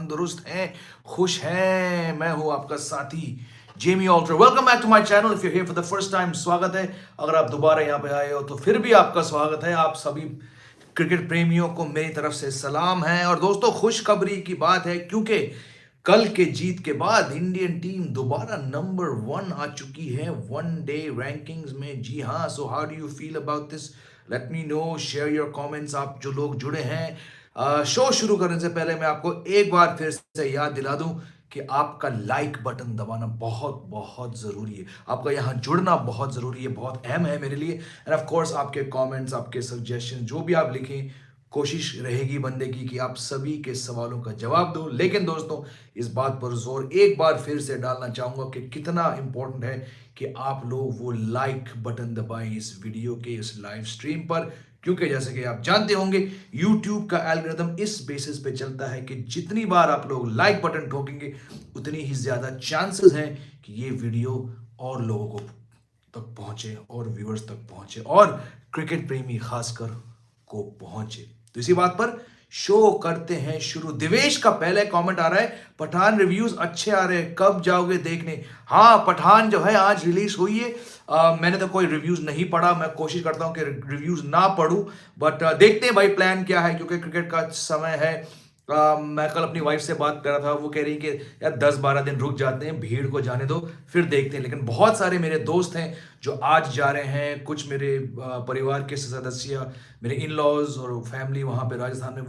तंदुरुस्त हैं, खुश हैं। मैं हूं आपका साथी Jamie Alter. Welcome back to my channel. If you here for the first time, स्वागत है। अगर आप दोबारा यहां पे आए हो तो फिर भी आपका स्वागत है। आप सभी क्रिकेट प्रेमियों को मेरी तरफ से सलाम है। और दोस्तों, खुशखबरी की बात है क्योंकि कल के जीत के बाद इंडियन टीम दोबारा नंबर 1 आ चुकी है वनडे रैंकिंग्स में। जी हाँ, so how do you feel about this? Let me know, share your comments. आप जो लोग जुड़े हैं, शो शुरू करने से पहले मैं आपको एक बार फिर से याद दिला दूं कि आपका लाइक बटन दबाना बहुत बहुत जरूरी है। आपका यहाँ जुड़ना बहुत जरूरी है, बहुत अहम है मेरे लिए। एंड ऑफ कोर्स आपके कमेंट्स, आपके सजेशन जो भी आप लिखें, कोशिश रहेगी बंदे की कि आप सभी के सवालों का जवाब दो। लेकिन दोस्तों, इस बात पर जोर एक बार फिर से डालना चाहूंगा कि कितना इंपॉर्टेंट है कि आप लोग वो लाइक बटन दबाएं इस वीडियो के, इस लाइव स्ट्रीम पर। क्योंकि जैसे कि आप जानते होंगे, YouTube का एल्गोरिथम इस बेसिस पे चलता है कि जितनी बार आप लोग लाइक बटन ठोकेंगे, उतनी ही ज्यादा चांसेस हैं कि ये वीडियो और लोगों को तक पहुंचे, और व्यूअर्स तक पहुंचे, और क्रिकेट प्रेमी खासकर को पहुंचे। तो इसी बात पर शो करते हैं शुरू। दिवेश का पहले कमेंट आ रहा है, पठान रिव्यूज अच्छे आ रहे हैं, कब जाओगे देखने? हाँ, पठान जो है आज रिलीज हुई है। मैंने तो कोई रिव्यूज नहीं पढ़ा। मैं कोशिश करता हूं कि रिव्यूज ना पढूं, बट देखते हैं भाई प्लान क्या है, क्योंकि क्रिकेट का समय है। मैं कल अपनी वाइफ से बात कर रहा था, वो कह रही कि यार 10-12 दिन रुक जाते हैं, भीड़ को जाने दो, फिर देखते हैं। लेकिन बहुत सारे मेरे दोस्त हैं जो आज जा रहे हैं। कुछ मेरे परिवार के सदस्य, मेरे इन लॉज और फैमिली वहां पे राजस्थान में,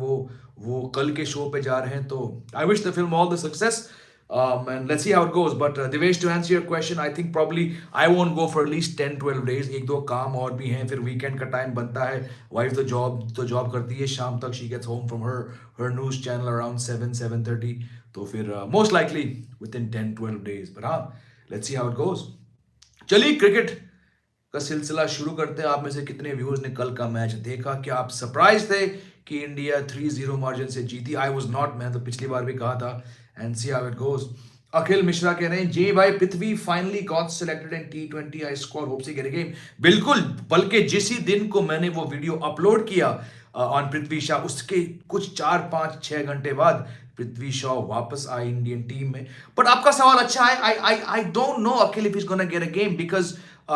वो कल के शो पे जा रहे हैं। तो I wish the film all the success, and let's see how it goes. But Devesh, to answer your question, I think probably I won't go for at least 10-12 days. एक दो काम और भी हैं, फिर वीकेंड का टाइम बनता है। वाइफ तो जॉब करती है, शाम तक she gets home from her news channel around 7-7:30. तो फिर most likely within 10-12 days. But हाँ, let's see how it goes. चलिए क्रिकेट का सिलसिला शुरू करते हैं। आप में से कितने व्यूअर्स ने कल का मैच देखा? क्या आप सरप्राइज थे कि इंडिया 3-0 मार्जिन से जीती? I was not. मैं तो पिछली बार भी कहा था। And see how it goes. Akhil Mishra कह रहे हैं, जी भाई, Prithvi finally got selected in T20, I score hope see get a game. बिल्कुल, बल्कि जिस ही दिन को मैंने वो वीडियो अपलोड किया ऑन पृथ्वी शॉ, उसके कुछ 4-5-6 घंटे बाद पृथ्वी शॉ वापस आए इंडियन टीम में। बट आपका सवाल अच्छा है। I don't know Akhil if is gonna get a game, because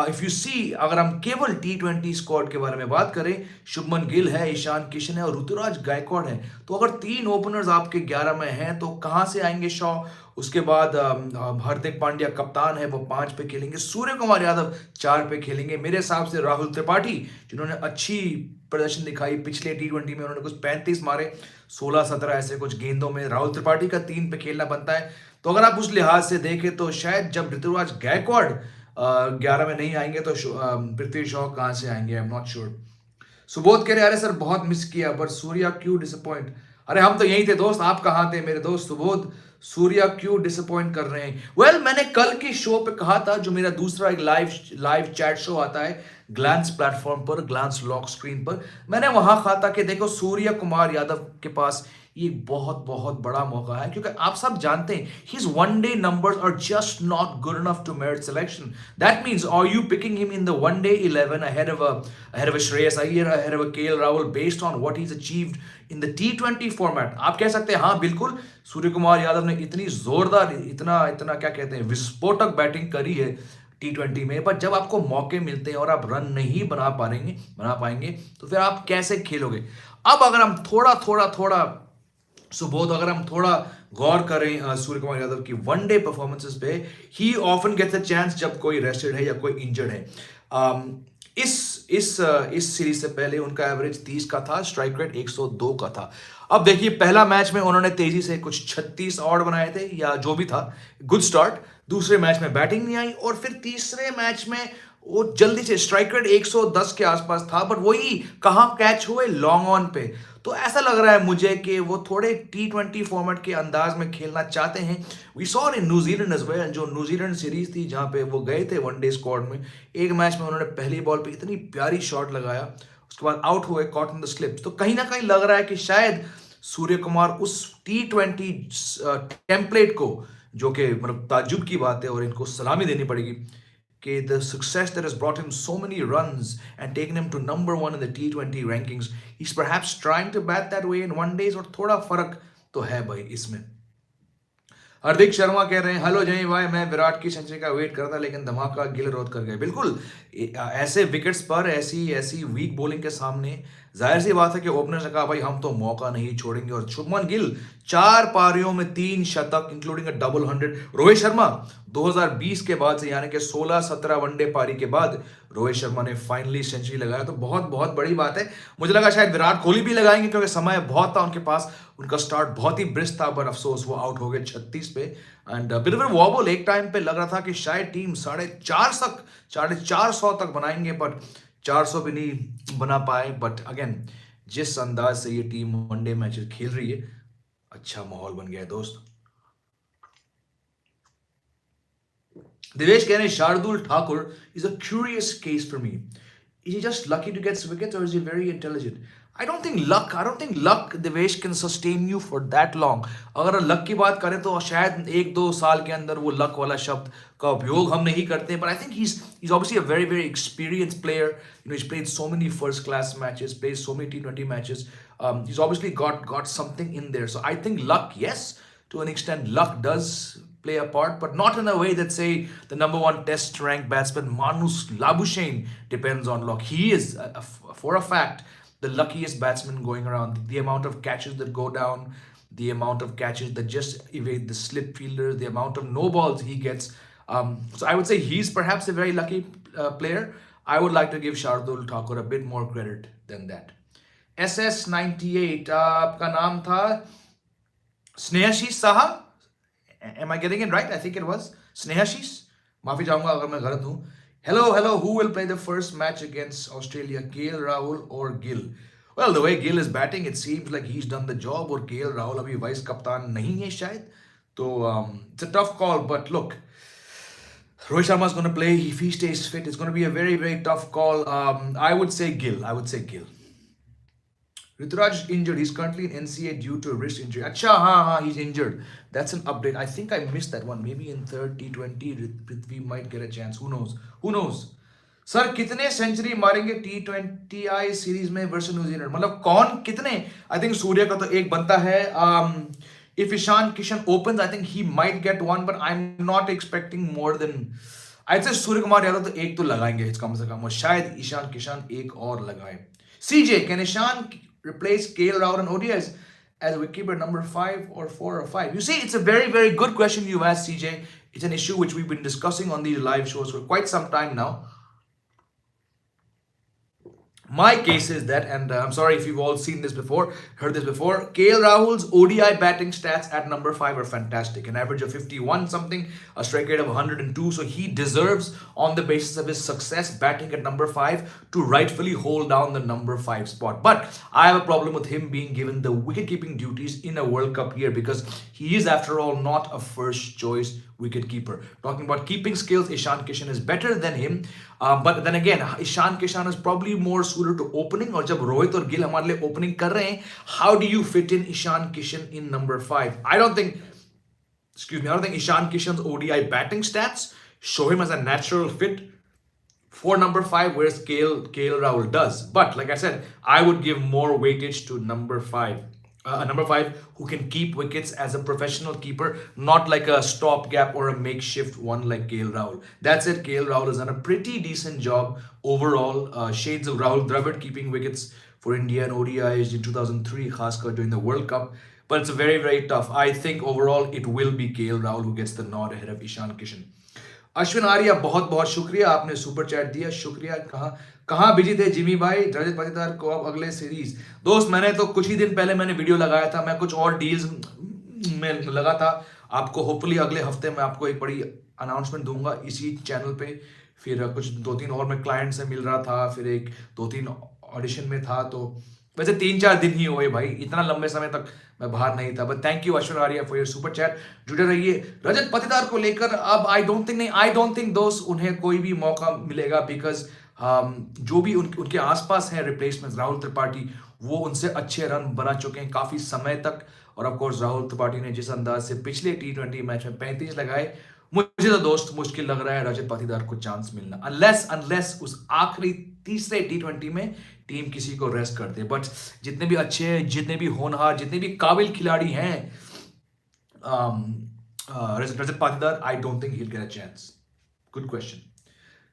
if you see, अगर हम केवल T20 स्क्वाड के बारे में बात करें, शुभमन गिल है, ईशान किशन है और ऋतुराज गायकवाड़ है। तो अगर 3 ओपनर्स आपके 11 में हैं तो कहां से आएंगे शॉ? उसके बाद हार्दिक पांड्या कप्तान है, वो 5 पे खेलेंगे। सूर्य कुमार यादव 4 पे खेलेंगे। मेरे हिसाब से राहुल त्रिपाठी, जिन्होंने अच्छी प्रदर्शन दिखाई पिछले T20 में, उन्होंने कुछ 35 मारे 16-17 ऐसे कुछ गेंदों में, राहुल त्रिपाठी का 3 पे खेलना बनता है। तो अगर आप उस लिहाज से देखें तो शायद जब ऋतुराज गायकवाड़ 11 में नहीं आएंगे तो पृथ्वी शॉ कहां से आएंगे? आई एम नॉट श्योर। सुबोध कह रहे, अरे सर बहुत मिस किया, पर सूर्या क्यों डिसअपॉइंट? अरे हम तो यही थे दोस्त, आप कहां थे मेरे दोस्त सुबोध? सूर्या क्यों डिसअपॉइंट कर रहे हैं? वेल, मैंने कल के शो पे कहा था, जो मेरा दूसरा एक लाइव चैट शो आता है ग्लांस प्लेटफॉर्म पर, ग्लांस लॉक स्क्रीन पर, मैंने वहां कहा था कि देखो, सूर्य कुमार यादव के पास ये बहुत बहुत बड़ा मौका है, क्योंकि आप सब जानते हैं his one day numbers are just not good enough to merit selection. That means, are you picking him in the one day 11 ahead of a Shreyas Iyer, ahead of a KL Rahul, based on what he's achieved in the T20 format? आप कह सकते हैं हाँ बिल्कुल, सूर्य कुमार यादव ने इतनी जोरदार, इतना इतना क्या कहते हैं, विस्फोटक बैटिंग करी है T20 में, पर जब आपको मौके मिलते हैं और आप रन नहीं बना पाएंगे तो फिर आप कैसे खेलोगे? अब अगर हम थोड़ा सुबोध, अगर हम थोड़ा गौर करें सूर्य कुमार यादव की वनडे परफॉर्मेंसेस पे, he often gets a chance जब कोई रेस्टेड है या कोई इंजर्ड है। इस सीरीज से पहले उनका एवरेज 30 का था, स्ट्राइक रेट 102 का था। अब देखिए, पहला मैच में उन्होंने तेजी से कुछ 36 ऑड बनाए थे या जो भी था, गुड स्टार्ट। दूसरे मैच में बैटिंग नहीं आई, और फिर तीसरे मैच में वो जल्दी से, स्ट्राइक रेट 110 के आसपास था, बट वही कहां कैच हुए, लॉन्ग ऑन पे। तो ऐसा लग रहा है मुझे कि वो थोड़े T20 फॉर्मेट के अंदाज में खेलना चाहते हैं। We saw in New Zealand as well, जो न्यूजीलैंड सीरीज थी जहां पे वो गए थे वनडे स्क्वाड में, एक मैच में उन्होंने पहली बॉल पे इतनी प्यारी शॉट लगाया, उसके बाद आउट हुए, कॉट इन द स्लिप्स। तो कहीं ना कहीं लग रहा है कि शायद सूर्य कुमार उस T20 टेम्पलेट को, जो कि मतलब ताज्जुब की बात है और इनको सलामी देनी पड़ेगी कि the success that has brought him so many runs and taken him to number 1 in the T20 rankings, he's perhaps trying to bat that way in one days, और थोड़ा फर्क तो है भाई इसमें। हार्दिक शर्मा कह रहे हैं हेलो जय भाई, मैं विराट की सेंचुरी का वेट कर रहा था लेकिन धमाका गिल रोध कर गए। बिल्कुल ऐसे विकेट्स पर ऐसी ऐसी वीक बॉलिंग के सामने जाहिर सी बात है कि ओपनर्स ने कहा भाई हम तो मौका नहीं छोड़ेंगे। और शुभमन गिल 4 पारियों में 3 शतक including a double 100। Rohit Sharma 2020 के बाद से यानी कि 16-17 वनडे पारी के बाद रोहित शर्मा ने फाइनली सेंचुरी लगाया, तो बहुत बहुत बड़ी बात है। मुझे लगा शायद विराट कोहली भी लगाएंगे क्योंकि समय बहुत था उनके पास, उनका स्टार्ट बहुत ही ब्रिस्क था, पर अफसोस वो आउट हो गए 36 पे। एंड बिट ऑफ वॉबल, एक टाइम पे लग रहा था कि शायद टीम 450 तक बनाएंगे, बट 400 भी नहीं बना पाए। बट अगेन जिस अंदाज से ये टीम वनडे मैचेस खेल रही है, अच्छा माहौल बन गया है दोस्त। दिवेश कह रहे हैं Shardul Thakur is a curious case for me. Is he just lucky to get wickets or is he very intelligent? I don't think luck, Devesh, can sustain you for that long. अगर luck की बात करें तो शायद 1-2 साल के अंदर वो luck वाला शब्द का उपयोग हम नहीं करते, but I think he's obviously a very very experienced player. You know, he's played so many first class matches, plays so many T20 matches. He's obviously got something in there. So I think luck, yes, to an extent, luck does play a part, but not in a way that, say, the number one test ranked batsman Manus Labuschagne depends on luck. He is, for a fact, the luckiest batsman going around. The amount of catches that go down, the amount of catches that just evade the slip fielders, the amount of no balls he gets. So I would say he's perhaps a very lucky player. I would like to give Shardul Thakur a bit more credit than that. SS98, आपका नाम था Snehashish Saha. Am I getting it right? I think it was Snehashish. माफी चाहूंगा अगर मैं गलत हूं. Hello, who will play the first match against Australia, KL Rahul or Gill? Well, the way Gill is batting, it seems like he's done the job, और KL Rahul अभी vice कप्तान नहीं है शायद, तो it's a tough call. But look, Rohit Sharma is going to play. If he stays fit, it's going to be a very very tough call. I would say Gill. Rituraj injured. He's currently in NCA due to wrist injury. Acha, he's injured. That's an update. I think I missed that one. Maybe in third T20 we might get a chance. Who knows? Sir कितने century मारेंगे T20I series में versus New Zealand? मतलब कौन कितने? I think सूर्य का तो एक बनता है. If Ishan Kishan opens, I think he might get one, but I am not expecting more than, I say Surya Kumar Yadav तो एक तो लगाएंगे कम से कम, और शायद ईशान किशन एक और लगाए. CJ, can Ishan replace KL Rahul and ODIs as wicketkeeper number 5 or 4 or 5? You see, it's a very, very good question you've asked, CJ. It's an issue which we've been discussing on these live shows for quite some time now. My case is that, and I'm sorry if you've all seen this before, heard this before, KL Rahul's ODI batting stats at number 5 are fantastic. An average of 51 something, a strike rate of 102. So he deserves, on the basis of his success batting at number 5, to rightfully hold down the number 5 spot. But I have a problem with him being given the wicket-keeping duties in a World Cup year, because he is, after all, not a first-choice wicket-keeper. Talking about keeping skills, Ishan Kishan is better than him. But then again, Ishan Kishan is probably more suited to opening. और जब रोहित और गिल हमारे लिए opening कर रहे हैं, how do you fit in Ishan Kishan in number 5? I don't think Ishan Kishan's ODI batting stats show him as a natural fit for number 5, whereas KL Rahul does. But like I said, I would give more weightage to number 5. Number 5 who can keep wickets as a professional keeper, not like a stopgap or a makeshift one like KL Rahul. That's it. KL Rahul has done a pretty decent job overall. Shades of Rahul Dravid keeping wickets for India and ODIs in 2003, खासकर during the World Cup. But it's very very tough. I think overall it will be KL Rahul who gets the nod ahead of Ishan Kishan. Ashwin Arya, बहुत बहुत शुक्रिया, आपने super chat दिया, शुक्रिया. कहाँ busy थे Jimmy भाई? रजत पाटीदार को अब अगले सीरीज. दोस्त, मैंने तो कुछ ही दिन पहले मैंने वीडियो लगाया था, मैं कुछ और डील्स में लगा था. आपको होपफुली अगले हफ्ते मैं आपको एक बड़ी अनाउंसमेंट दूंगा इसी चैनल पे. फिर कुछ 2-3 और मैं क्लाइंट से मिल रहा था, फिर 1-2-3 ऑडिशन में था, तो वैसे 3-4 दिन ही हुए भाई, इतना लंबे समय तक मैं बाहर नहीं था. But thank you Ashwin Arya for your super chat. जुड़े रहिए. रजत पाटीदार को लेकर अब आई डोंट थिंक दोस्त उन्हें कोई भी मौका मिलेगा, बिकॉज जो भी उनके आसपास है रिप्लेसमेंट, राहुल त्रिपाठी, वो उनसे अच्छे रन बना चुके हैं काफी समय तक. और ऑफ कोर्स राहुल त्रिपाठी ने जिस अंदाज से पिछले T20 मैच में 35 लगाए, मुझे तो दोस्त मुश्किल लग रहा है रजत पाटीदार को चांस मिलना, अनलेस उस आखिरी तीसरे T20 में टीम किसी को रेस्ट कर दे. बट जितने भी अच्छे, जितने भी होनहार, जितने भी काबिल खिलाड़ी हैं Rajat Patidar, I don't think he'll get a chance. Good question.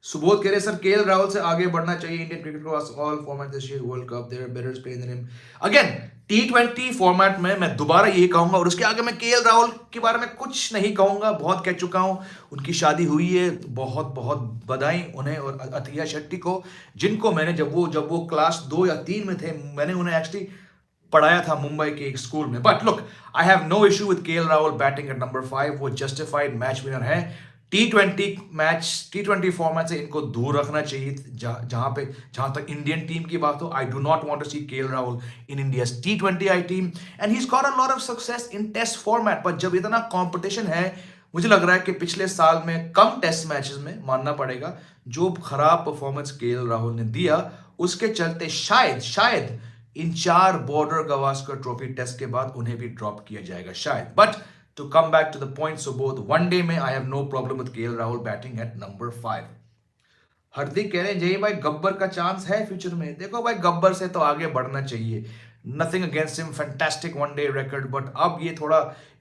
Subodh कह रहे सर केएल राहुल से आगे बढ़ना चाहिए इंडियन क्रिकेट को all format this year world cup there better play then him again T20 format में मैं दोबारा यही कहूंगा और उसके आगे मैं केएल राहुल के बारे में कुछ नहीं कहूंगा बहुत कह चुका हूं उनकी शादी हुई है बहुत बहुत बधाई उन्हें और अथिया शेट्टी को जिनको मैंने जब वो क्लास 2 या 3 में थे मैंने उन्हें एक्चुअली पढ़ाया था मुंबई के एक स्कूल में but look I have no issue with KL Rahul batting at number 5 वो जस्टिफाइड मैच विनर है टी20 फॉर्मेट से इनको दूर रखना चाहिए जहां तक इंडियन टीम की बात हो I do not want to see KL Rahul in India's T20 team and he has got a lot of success in test format पर जब इतना कंपटीशन है मुझे लग रहा है कि पिछले साल में कम टेस्ट मैचेस में मानना पड़ेगा जो खराब परफॉर्मेंस केएल राहुल ने दिया उसके चलते शायद इन 4 बॉर्डर गवास्कर ट्रॉफी टेस्ट के बाद उन्हें भी ड्रॉप किया जाएगा शायद but to come back to the point so both one day में I have no problem with KL Rahul batting at number 5 Hardik कह रहे हैं जय भाई गब्बर का चांस है फ्यूचर में देखो भाई गब्बर से तो आगे बढ़ना चाहिए nothing against him fantastic one day record but अब ये थोड़ा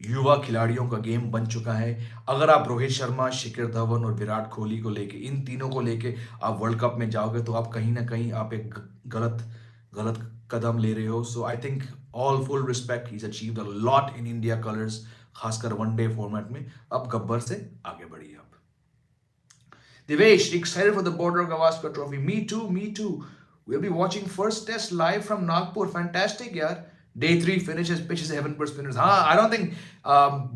युवा खिलाड़ियों का गेम बन चुका है अगर आप रोहित शर्मा शिखर धवन और विराट कोहली को लेके इन तीनों को लेके आप वर्ल्ड कप में जाओगे तो आप कहीं ना कहीं आप एक गलत कदम ले रहे हो so I think all full respect he achieved a lot in India colours खासकर वनडे फॉर्मेट में अब गब्बर से आगे बढ़िए आप Devesh, excited for the Border Gavaskar Trophy. Me too, me too. We'll be watching first test live from Nagpur. Fantastic, yaar. Day 3 finishes, pitches heaven for spinners. I don't think,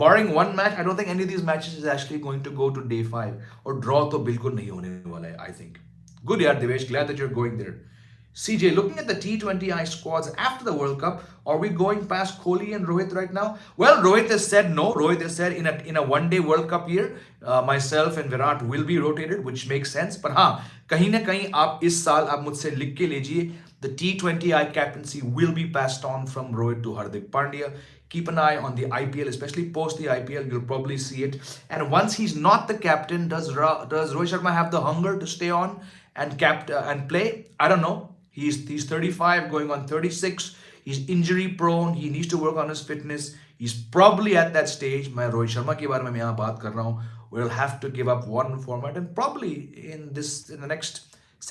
barring one match, I don't think any of these matches is actually going to go to day 5. Or draw to bilkul nahi hone wala hai, I think. Good, yaar, Devesh. Glad that you're going there. CJ, looking at the T20I squads after the World Cup, are we going past Kohli and Rohit right now? Well, Rohit has said no. Rohit has said in a one-day World Cup year, myself and Virat will be rotated, which makes sense. But हाँ, कहीं ना कहीं आप इस साल आप मुझसे लिख के लीजिए, the T20I captaincy will be passed on from Rohit to Hardik Pandya. Keep an eye on the IPL, especially post the IPL. You'll probably see it. And once he's not the captain, does Rohit Sharma have the hunger to stay on and play? I don't know. He's 35 going on 36. He's injury prone. He needs to work on his fitness. He's probably at that stage. मैं रोहित शर्मा के बारे में यहाँ बात कर रहा हूँ. We'll have to give up one format and probably in the next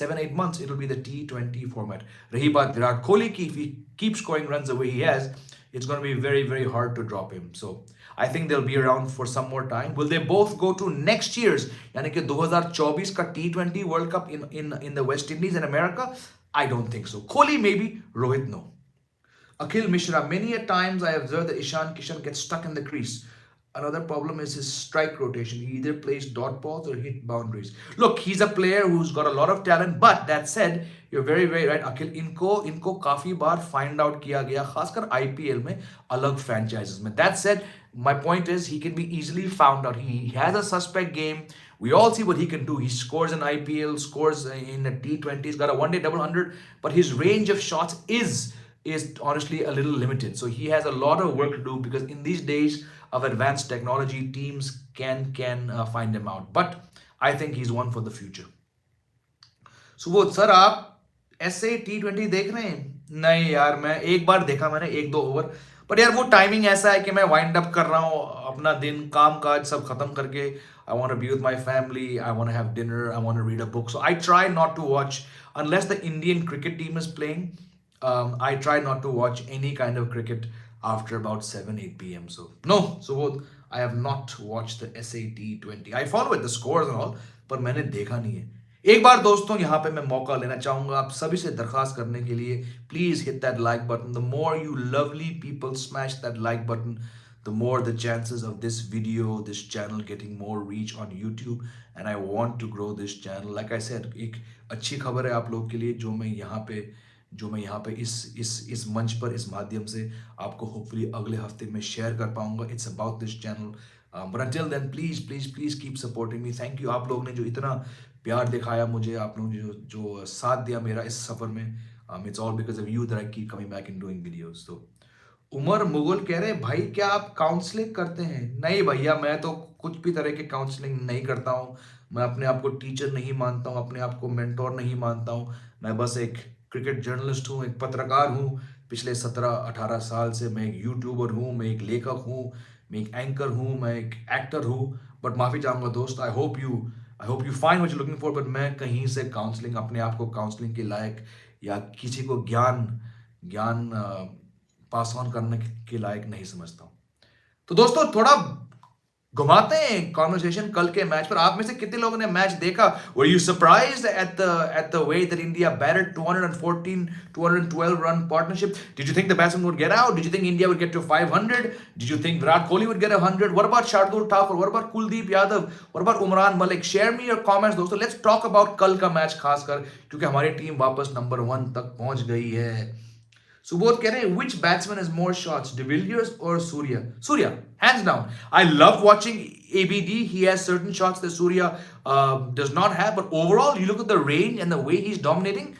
7-8 months it'll be the T20 format. रही बात विराट कोहली की, if he keeps scoring runs the way he has, it's going to be very very hard to drop him. So I think they'll be around for some more time. Will they both go to next year's यानी कि 2024 का T20 World Cup in the West Indies and America? I don't think so. Kohli maybe, Rohit no. Akhil Mishra, many a times I observed that Ishan Kishan gets stuck in the crease. Another problem is his strike rotation. He either plays dot balls or hit boundaries. Look, he's a player who's got a lot of talent. But that said, you're very very right, Akhil. इनको काफी बार find out किया गया, खासकर IPL में अलग franchises में. That said, my point is he can be easily found out. He has a suspect game. We all see what he can do. He scores in IPL, scores in a T20. He's got a one-day double hundred, but his range of shots is honestly a little limited. So he has a lot of work to do because in these days of advanced technology, teams can find him out. But I think he's one for the future. Subodh sir आप ऐसे T20 देख रहे हैं? नहीं यार, मैं एक बार देखा मैंने 1-2 ओवर, बट यार वो टाइमिंग ऐसा है कि मैं वाइंड अप कर रहा हूँ अपना दिन, काम काज सब खत्म करके I want to be with my family, I want to have dinner, I want to read a book. So I try not to watch, unless the Indian cricket team is playing, I try not to watch any kind of cricket after about 7-8 p.m. So no, so I have not watched the SAT20. I follow it, the scores and all, पर मैंने देखा नहीं है. एक बार दोस्तों यहाँ पे मैं मौका लेना चाहूंगा आप सभी से दरखास्त करने के लिए, please hit that like button. The more you lovely people smash that like button, the more the chances of this video, this channel getting more reach on YouTube, and I want to grow this channel. Like I said, एक अच्छी खबर है आप लोग के लिए जो मैं यहाँ पे इस मंच पर इस माध्यम से आपको होपफुली अगले हफ्ते में शेयर कर पाऊंगा. It's about this channel, but until then please keep supporting me. Thank you आप लोग ने जो इतना प्यार दिखाया मुझे, आप लोगों ने जो साथ दिया मेरा इस सफर में. It's all because of you that I keep coming back and doing videos. तो उमर मुगल कह रहे भाई क्या आप काउंसलिंग करते हैं? नहीं भैया, मैं तो कुछ भी तरह के काउंसलिंग नहीं करता हूँ. मैं अपने आप को टीचर नहीं मानता हूँ, अपने आप को मेंटोर नहीं मानता हूँ. मैं बस एक क्रिकेट जर्नलिस्ट हूँ, एक पत्रकार हूँ. पिछले 17-18 साल से मैं एक यूट्यूबर हूँ, मैं एक लेखक हूँ, मैं एक एंकर हूँ, मैं एक एक्टर हूँ, बट माफ़ी चाहूँगा दोस्त, I hope you find what you looking for, but मैं कहीं से काउंसलिंग, अपने आप को काउंसलिंग के लायक या किसी को ज्ञान ज्ञान पास ऑन करने के लायक नहीं समझता हूँ। तो दोस्तों थोड़ा घुमाते हैं कॉन्वर्सेशन कल के मैच पर। आप में से कितने लोगों ने मैच देखा? Were you surprised at the way that India batted 214 212 run partnership? Did you think the batsman would get out? Did you think India would get to 500? Did you think Virat Kohli would get 100? What about Shardul Thakur? What about Kuldeep Yadav? What about Umran Malik? Share me your comments दोस्तों। Let's talk about कल का match, खासकर क्योंकि हमारी team वापस number 1 तक पहुंच गई है। सुबोध कह रहे हैं which batsman has more shots, De Villiers or Surya? Surya, hands down. I love watching ABD. He has certain shots that Surya does not have, but overall, you look at the range and the way he's dominating.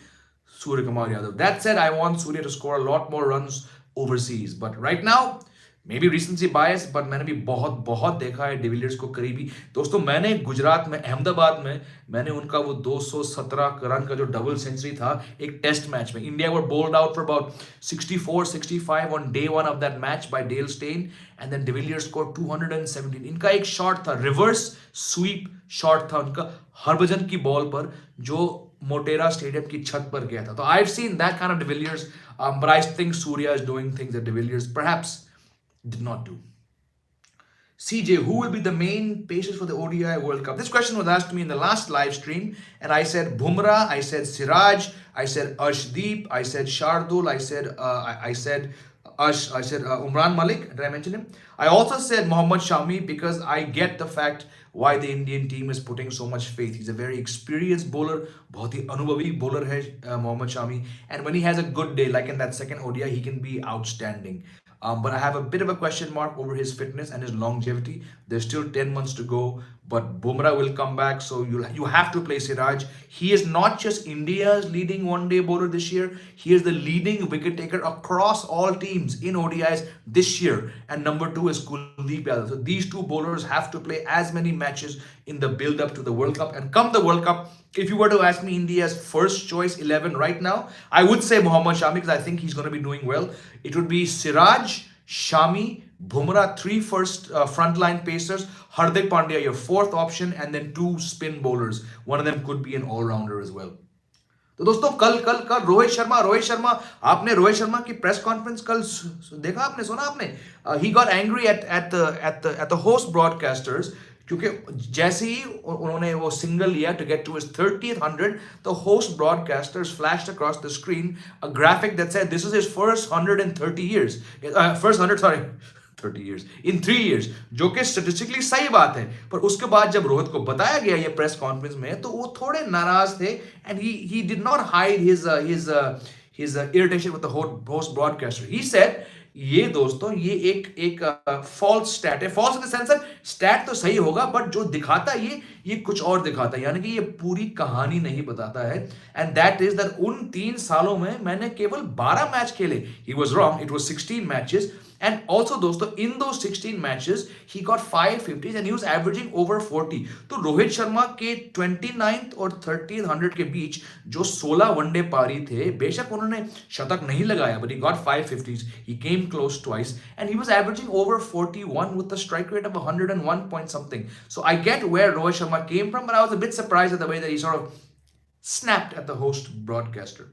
Surya Kumar Yadav. That said, I want Surya to score a lot more runs overseas, but right now, maybe recency bias, but मैंने भी बहुत बहुत देखा है de Villiers को करीबी। दोस्तों मैंने गुजरात में, अहमदाबाद में, मैंने उनका वो 217 रन का जो डबल सेंचुरी था एक टेस्ट मैच में, India were bowled out for about 64-65 on day 1 of that match by Dale Steyn, and then de Villiers score 217। इनका एक शॉट था, रिवर्स स्वीप शॉट था उनका हरभजन की बॉल पर, जो मोटेरा स्टेडियम की छत पर गया था। तो I have seen that kind of de Villiers, but I think Surya is doing things that de Villiers perhaps did not do. CJ, who will be the main pacers for the ODI World Cup? This question was asked to me in the last live stream, and I said Bumrah, I said Siraj, I said Arshdeep, I said Shardul, I said Umran Malik. Did I mention him? I also said Mohammad Shami because I get the fact why the Indian team is putting so much faith. He's a very experienced bowler, बहुत ही अनुभवी bowler है Mohammad Shami, and when he has a good day like in that second ODI, he can be outstanding. But I have a bit of a question mark over his fitness and his longevity. There's still 10 months to go, but Bumrah will come back, so you have to play Siraj. He is not just India's leading one-day bowler this year. He is the leading wicket taker across all teams in ODIs this year. And number 2 is Kuldeep Yadav. So these two bowlers have to play as many matches in the build-up to the World Cup. And come the World Cup, if you were to ask me India's first choice 11 right now, I would say Mohammad Shami because I think he's going to be doing well. It would be Siraj, Shami, Bumrah, 3 first frontline pacers, Hardik Pandya your 4th option, and then 2 spin bowlers. One of them could be an all-rounder as well. तो दोस्तों कल रोहित शर्मा, आपने रोहित शर्मा की press conference कल देखा, आपने सुना आपने? He got angry at the host broadcasters क्योंकि जैसे ही उन्होंने वो सिंगल लिया to get to his 30th 100, the host broadcasters flashed across the screen a graphic that said this is his first 130 years, first 100 sorry 30 years in 3 years, जो कि statistically सही बात है। पर उसके बाद जब रोहित को बताया गया ये प्रेस कॉन्फ्रेंस में, तो वो थोड़े नाराज थे, and he did not hide his irritation with the host broadcaster. He said ये दोस्तों ये एक फॉल्स स्टैट है। False in the sense stat तो सही होगा, बट जो दिखाता है ये कुछ और दिखाता है, यानी कि ये पूरी कहानी नहीं बताता है। एंड दैट इज दैट उन 3 सालों में मैंने केवल 12 मैच खेले। He was wrong, it was 16 matches, and also दोस्तों इन दो 16 matches he got 550 and he was averaging over 40। तो रोहित शर्मा के 29th और 30th 100 के बीच जो 16 वनडे पारी थे, बेशक उन्होंने शतक नहीं लगाया, but he got 550s, he came close twice, and he was averaging over 41 with a strike rate of 101 point something. So I get where Rohit Sharma came from, but I was a bit surprised at the way that he sort of snapped at the host broadcaster.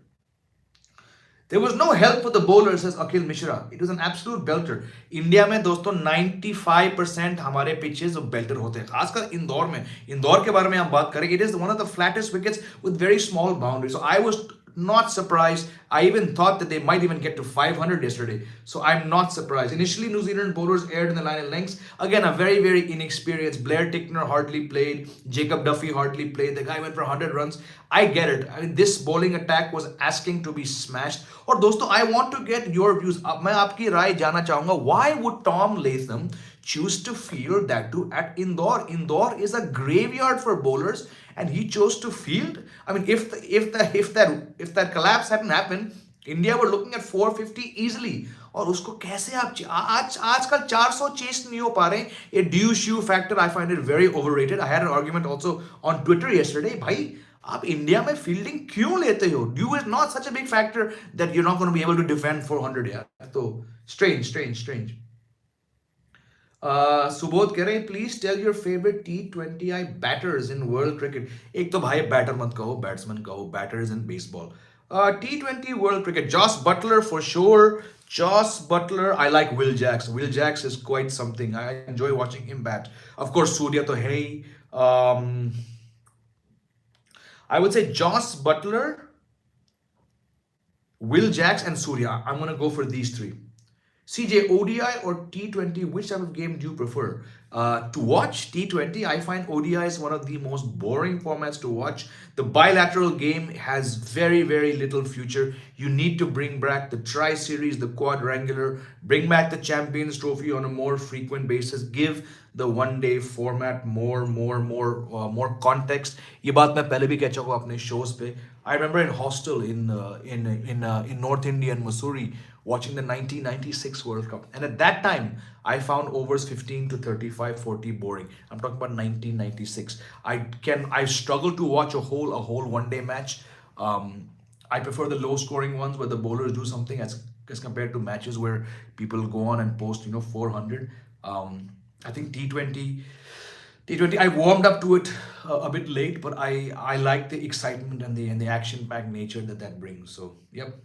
There was no help for the bowlers, says Akhil Mishra. It was an absolute belter. India में दोस्तों 95% हमारे pitches बेल्टर होते हैं, खासकर इंदौर में। इंदौर के बारे में हम बात करें, it is one of the flattest wickets with very small boundaries. So I was not surprised. I even thought that they might even get to 500 yesterday. So I'm not surprised. Initially, New Zealand bowlers aired in the line and lengths. Again, a very, very inexperienced. Blair Tickner hardly played. Jacob Duffy hardly played. The guy went for 100 runs. I get it. I mean, this bowling attack was asking to be smashed. और दोस्तों, I want to get your views. अब मैं आपकी राय जानना चाहूँगा. Why would Tom Latham choose to field that too at Indore? Indore is a graveyard for bowlers, and he chose to field. I mean, if that collapse hadn't happened, India were looking at 450 easily. और उसको कैसे आप आजकल 400 chess नहीं हो पा रहे हैं। ये ड्यू शू factor I find it very overrated. I had an argument also on Twitter yesterday. भाई आप इंडिया में फील्डिंग क्यों लेते हो? Dew is not such a big factor that you are not going to be able to defend 400 यार। तो strange. Subodh कह रहे हैं please tell your favourite T20I batters in world cricket. एक तो भाई बैटर मत कहो, बैट्समैन कहो, batters in baseball. T20 world cricket, Jos Buttler for sure. Joss Butler, I like Will Jacks. Will Jacks is quite something. I enjoy watching him bat. Of course, Surya to hey. Um, I would say Joss Butler, Will Jacks, and Surya. I'm gonna go for these three. CJ, ODI or T20, which type of game do you prefer? To watch T20, I find ODI is one of the most boring formats to watch. The bilateral game has very, very little future. You need to bring back the Tri Series, the quadrangular, bring back the Champions Trophy on a more frequent basis. Give the one-day format more context. ये बात मैं पहले भी कह चुका हूँ अपने shows पे. I remember in hostel in North India and Missouri watching the 1996 World Cup. And at that time, I found overs 15 to 35, 40 boring. I'm talking about 1996. I struggle to watch a whole one-day match. I prefer the low-scoring ones where the bowlers do something as compared to matches where people go on and post 400. I think T20, I warmed up to it a bit late, but I like the excitement and the action-packed nature that brings. So, yep.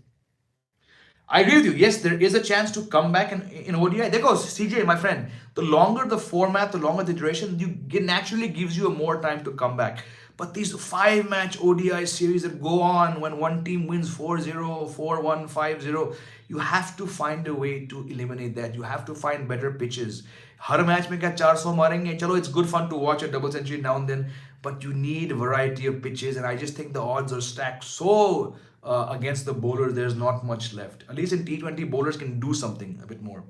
I agree with you. Yes, there is a chance to come back in ODI. There goes CJ, my friend. The longer the format, the longer the duration, it naturally gives you a more time to come back. But these 5-match ODI series that go on when one team wins 4-0, 4-1, 5-0, you have to find a way to eliminate that. You have to find better pitches. Her match में क्या 400 मारेंगे? चलो, it's good fun to watch a double century now and then, but you need a variety of pitches, and I just think the odds are stacked so against the bowlers. There's not much left. At least in T20, bowlers can do something a bit more.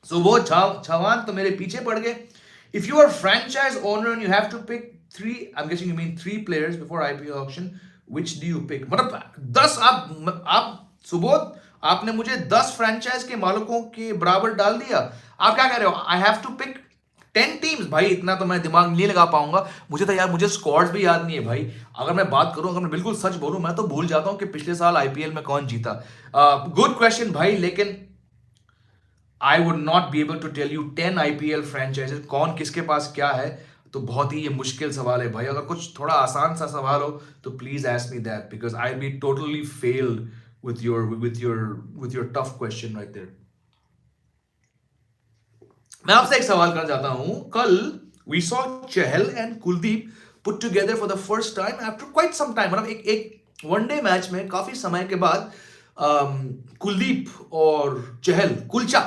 So वो छावान तो मेरे पीछे पड़ गए. If you are a franchise owner and you have to pick 3, I'm guessing you mean 3 players before IPO auction, which do you pick? मतलब 10 आप सुबोध, आपने मुझे 10 फ्रेंचाइज के मालिकों के बराबर डाल दिया. आप क्या कह रहे हो? I have to pick 10 teams. भाई इतना तो मैं दिमाग नहीं लगा पाऊंगा. मुझे स्क्वाड्स भी याद नहीं है भाई. अगर मैं बात करूं, अगर मैं बिल्कुल सच बोलूं, मैं तो भूल जाता हूं कि पिछले साल आईपीएल में कौन जीता. गुड क्वेश्चन भाई, लेकिन I would not be able to tell you 10 IPL franchises कौन किसके पास क्या है. तो बहुत ही ये मुश्किल सवाल है भाई. अगर कुछ थोड़ा आसान सा सवाल हो तो please ask me that, because I be totally failed with your tough question right there. मैं आपसे एक सवाल करना चाहता हूं. कल we saw Chahal and Kuldeep put together for the first time after quite some time. मतलब एक वनडे मैच में काफी समय के बाद कुलदीप और चहल कुलचा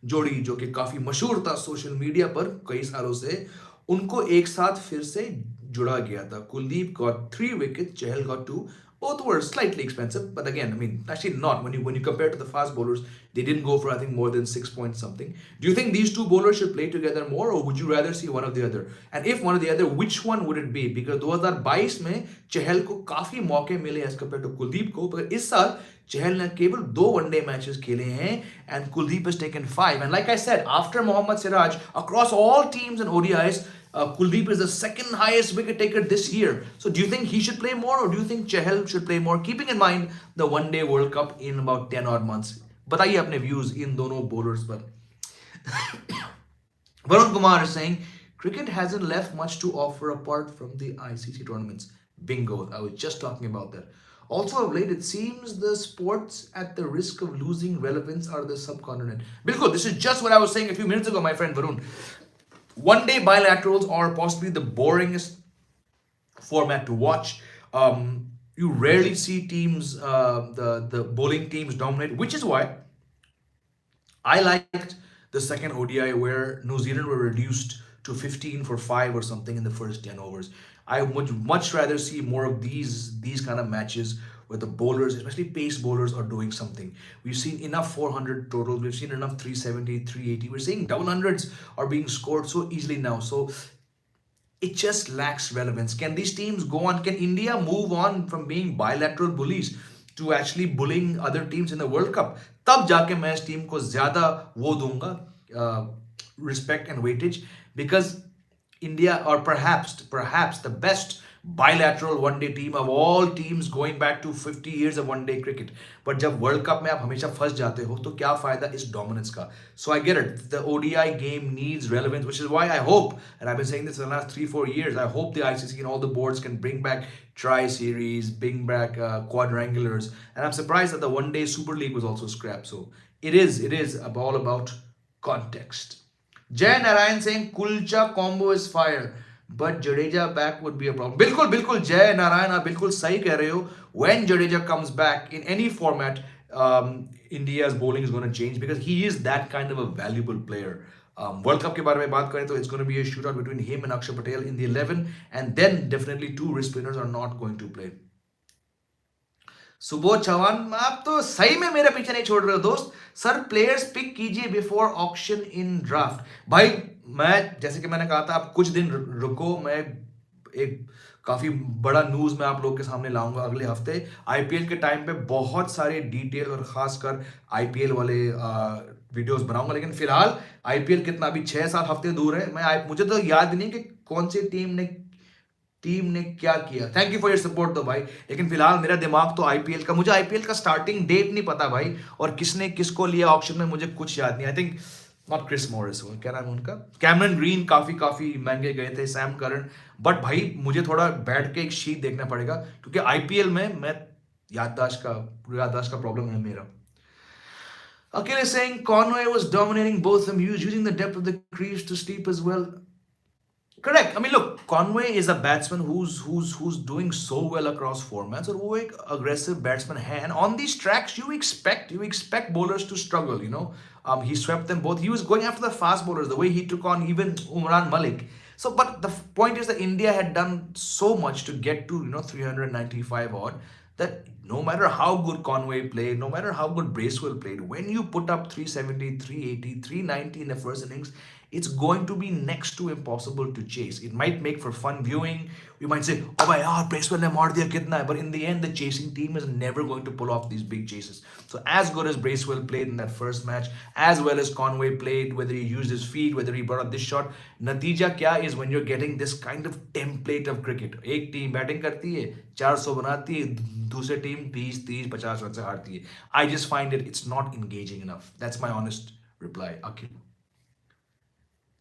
जोड़ी, जो कि काफी मशहूर था सोशल मीडिया पर कई सालों से, उनको एक साथ फिर से जुड़ा गया था. Kuldeep got 3 wickets, Chahal got 2. Both were slightly expensive, but again, I mean, actually not. When you compare to the fast bowlers, they didn't go for, I think, more than 6 point something. Do you think these two bowlers should play together more, or would you rather see one of the other? And if one of the other, which one would it be? Because 2022 में चहल को काफी मौके मिले as compared to Kuldeep को, पर इस साल चहल ने केवल 2 वनडे मैचेस खेले हैं and Kuldeep has taken 5. And like I said, after Mohammad Siraj, across all teams and ODIs, Kuldeep is the second highest wicket taker this year. So do you think he should play more, or do you think Chahal should play more, keeping in mind the one-day World Cup in about 10 odd months? बताइए अपने views इन दोनों bowlers पर. Varun Kumar is saying, cricket hasn't left much to offer apart from the ICC tournaments. Bingo, I was just talking about that. Also of late, it seems the sports at the risk of losing relevance are the subcontinent. Bilkul, this is just what I was saying a few minutes ago, my friend Varun. One-day bilaterals are possibly the boringest format to watch. You rarely see teams, the bowling teams dominate, which is why I liked the second ODI where New Zealand were reduced to 15 for 5 or something in the first 10 overs. I would much rather see more of these kind of matches where the bowlers, especially pace bowlers, are doing something. We've seen enough 400 totals, we've seen enough 370, 380. We're seeing double hundreds are being scored so easily now. So it just lacks relevance. Can these teams go on? Can India move on from being bilateral bullies to actually bullying other teams in the World Cup? तब जाके मैं इस team को ज्यादा वो दूंगा respect and weightage, because India, or perhaps the best bilateral one day team of all teams going back to 50 years of one day cricket. But जब world cup में आप हमेशा फंस जाते हो तो क्या फायदा इस डोमिनेंस का? So I get it. The ODI game needs relevance, which is why I hope, and I've been saying this for the last 3-4 years, I hope the ICC and all the boards can bring back tri-series, bring back quadrangulars, and I'm surprised that the one day Super League was also scrapped. So it is all about context. Jay Narayan saying Kulcha combo is fire, but Jadeja back would be a problem. बिल्कुल बिल्कुल जय नारायण आप बिल्कुल सही कह रहे हो. When Jadeja comes back in any format, India's bowling is going to change because he is that kind of a valuable player. World Cup के बारे में बात करें तो it's going to be a shootout between him and Akshar Patel in the 11, and then definitely two wrist spinners are not going to play. Subodh Chauhan आप तो सही में मेरे पीछे नहीं छोड़ रहे हो दोस्त. सर प्लेयर्स पिक कीजिए बिफोर ऑक्शन इन ड्राफ्ट. भाई मैं जैसे कि मैंने कहा था आप कुछ दिन रुको, मैं एक काफी बड़ा न्यूज मैं आप लोग के सामने लाऊंगा अगले हफ्ते. आईपीएल के टाइम पे बहुत सारे डिटेल और खासकर आईपीएल वाले वीडियोस बनाऊंगा. लेकिन फिलहाल आईपीएल कितना अभी 6-7 हफ्ते दूर है. मुझे तो याद नहीं कि कौन सी टीम ने क्या किया. Thank you for your support दो भाई. लेकिन फिलहाल मेरा दिमाग तो आईपीएल का, मुझे आईपीएल का स्टार्टिंग डेट नहीं पता भाई, और किसने किसको लिया ऑक्शन में मुझे कुछ याद नहीं. I think not Chris Morris, क्या नाम है उनका, कैमरन ग्रीन काफी महंगे गए थे, सैम करन. बट भाई मुझे थोड़ा बैठ के एक शीट देखना पड़ेगा क्योंकि आईपीएल में मैं याददाश्त का प्रॉब्लम है मेरा. Akil is saying Conway was dominating both of them. He was using the depth of the crease to steep as well. Correct. I mean, look, Conway is a batsman who's doing so well across formats, और वो एक aggressive batsman है. And on these tracks, you expect bowlers to struggle. He swept them both. He was going after the fast bowlers the way he took on even Umran Malik. So, but the point is that India had done so much to get to 395 odd, that no matter how good Conway played, no matter how good Bracewell played, when you put up 370, 380, 390 in the first innings, it's going to be next to impossible to chase. It might make for fun viewing. You might say, oh my God, Bracewell ne maar diya kitna hai. But in the end, the chasing team is never going to pull off these big chases. So as good as Bracewell played in that first match, as well as Conway played, whether he used his feet, whether he brought up this shot, natija kya is when you're getting this kind of template of cricket. Ek team batting karti hai, 400 banati hai, दूसरी team 20-30-50 run से हारती है. I just find it's not engaging enough. That's my honest reply. Akhil.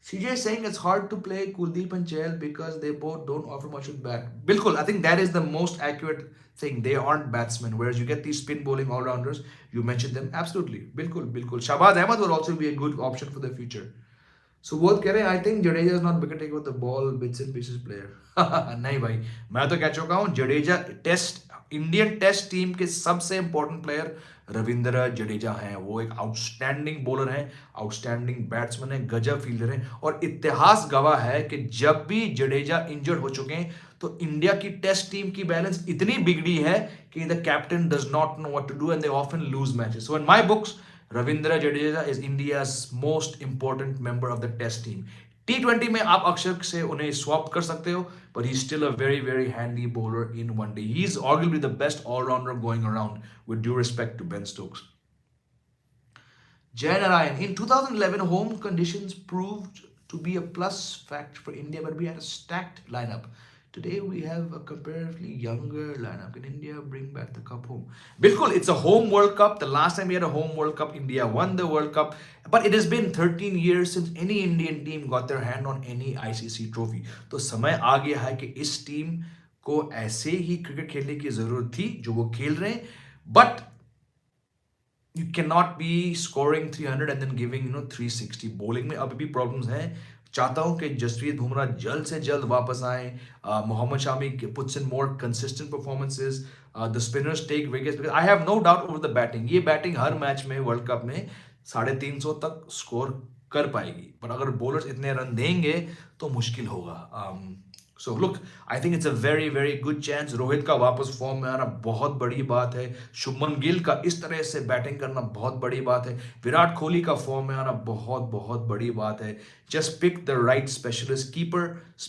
CJ is saying it's hard to play Kuldeep and Chahal because they both don't offer much with bat. Bilkul, I think that is the most accurate thing. They aren't batsmen. Whereas you get these spin bowling all-rounders, you mentioned them. Absolutely. Bilkul. Shahbaz Ahmed will also be a good option for the future. So both कह रहे हैं, I think Jadeja is not wicket taker with the ball, bits and pieces player. नहीं भाई, मैं तो कह चुका हूँ जडेजा इंडियन टेस्ट टीम के सबसे इंपॉर्टेंट प्लेयर रविंद्र जडेजा हैं. वो एक आउटस्टैंडिंग बॉलर हैं, आउटस्टैंडिंग बैट्समैन हैं, गजब फील्डर हैं, और इतिहास गवाह है कि जब भी जडेजा इंजर्ड हो चुके हैं तो इंडिया की टेस्ट टीम की बैलेंस इतनी बिगड़ी है कि the captain does not know what to do and they often lose matches. So in my books Ravindra Jadeja is India's most important member of the test team. T20 में आप अक्षर से उन्हें स्वैप कर सकते हो, but he's still a very very handy bowler in one day. He's arguably the best all-rounder going around, with due respect to Ben Stokes. Jay Narayan, in 2011 home conditions proved to be a plus factor for India, but we had a stacked lineup. Today we have a comparatively younger lineup. Can India bring back the cup home? Bilkul, it's a home World Cup. The last time we had a home World Cup, India won the World Cup. But it has been 13 years since any Indian team got their hand on any ICC trophy. तो समय आ गया है कि इस team को ऐसे ही cricket खेलने की जरूरत थी जो वो खेल रहे हैं. But you cannot be scoring 300 and then giving 360. Bowling में अभी भी problems हैं. चाहता हूं कि जसप्रीत बुमराह जल्द से जल्द वापस आए. Mohammed Shami puts in more consistent performances. The spinners take wickets because I have no doubt over the batting. ये बैटिंग हर मैच में वर्ल्ड कप में 350 तक स्कोर कर पाएगी, पर अगर बॉलर्स इतने रन देंगे तो मुश्किल होगा. So look, I think it's a very very good chance. Rohit का वापस फॉर्म में आना बहुत बड़ी बात है. शुभमन गिल का इस तरह से बैटिंग करना बहुत बड़ी बात है. विराट कोहली का फॉर्म में आना बहुत बहुत बड़ी बात है. Just pick the right specialist keeper,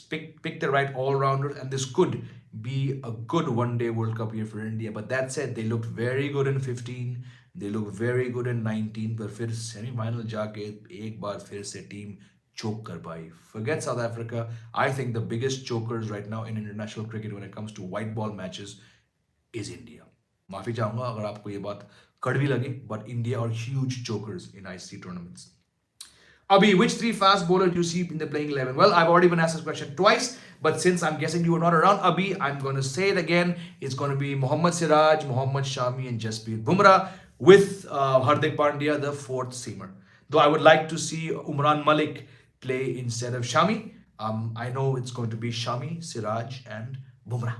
pick the right all-rounder, and this could be a good one-day World Cup year for India. But that said, they looked very good in 15. They look very good in 19. पर फिर semifinal जाके एक बार फिर से team choke कर पाई. Forget South Africa. I think the biggest chokers right now in international cricket when it comes to white ball matches is India. माफी चाहूंगा अगर आपको ये बात कड़वी लगे, but India are huge chokers in ICC tournaments. Abhi, which three fast bowlers do you see in the playing 11? Well, I've already been asked this question twice, but since I'm guessing you were not around, Abhi, I'm going to say it again. It's going to be Mohammad Siraj, Mohammad Shami, and Jasprit Bumrah with Hardik Pandya, the fourth seamer. Though I would like to see Umran Malik play instead of Shami. I know it's going to be Shami, Siraj, and Bumrah.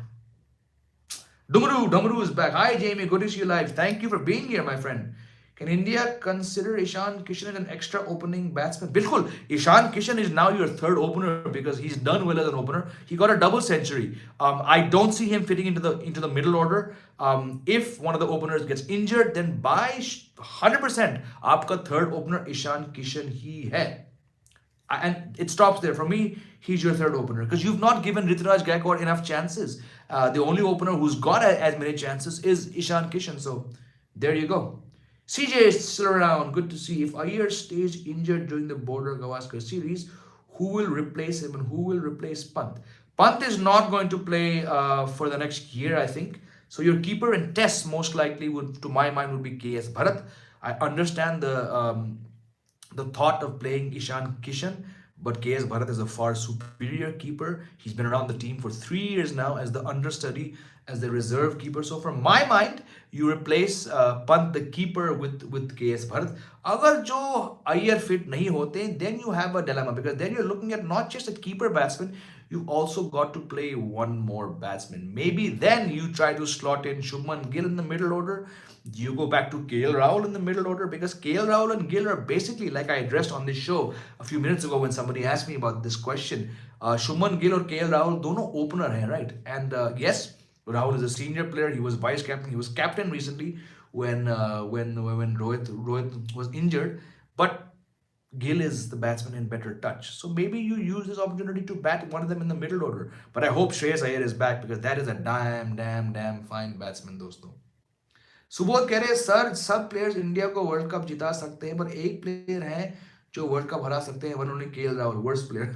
Dumru is back. Hi, Jamie. Good to see you live. Thank you for being here, my friend. Can India consider Ishan Kishan as an extra opening batsman? Bilkul. Ishan Kishan is now your third opener because he's done well as an opener. He got a double century. I don't see him fitting into the middle order. If one of the openers gets injured, then by 100%, आपका third opener Ishan Kishan ही है. And it stops there. For me, he's your third opener because you've not given Rituraj Gaikwad enough chances. The only opener who's got as many chances is Ishan Kishan. So there you go. CJ is still around. Good to see. If Iyer stays injured during the Border Gavaskar series, who will replace him and who will replace Pant? Pant is not going to play for the next year, I think. So your keeper and test most likely would, to my mind, would be KS Bharat. I understand the thought of playing Ishan Kishan, but KS Bharat is a far superior keeper. He's been around the team for 3 years now as the understudy, as the reserve keeper. So from my mind, you replace Pant, the keeper, with KS Bharat. Agar jo Iyer fit nahi hote, then you have a dilemma because then you're looking at not just a keeper batsman, you've also got to play one more batsman. Maybe then you try to slot in Shubman Gill in the middle order. You go back to KL Rahul in the middle order because KL Rahul and Gill are basically, like I addressed on this show a few minutes ago when somebody asked me about this question. Shubman Gill or KL Rahul, dono opener hai, right? And yes, Rahul is a senior player. He was vice captain. He was captain recently when Rohit was injured. But Gill is the batsman in better touch. So maybe you use this opportunity to bat one of them in the middle order. But I hope Shreyas Iyer is back because that is a damn fine batsman, दोस्तों. सुबोध कह रहे हैं sir सब players India को world cup जिता सकते हैं पर एक प्लेयर है जो वर्ल्ड कप हरा सकते हैं, one only KL Rahul, worst player.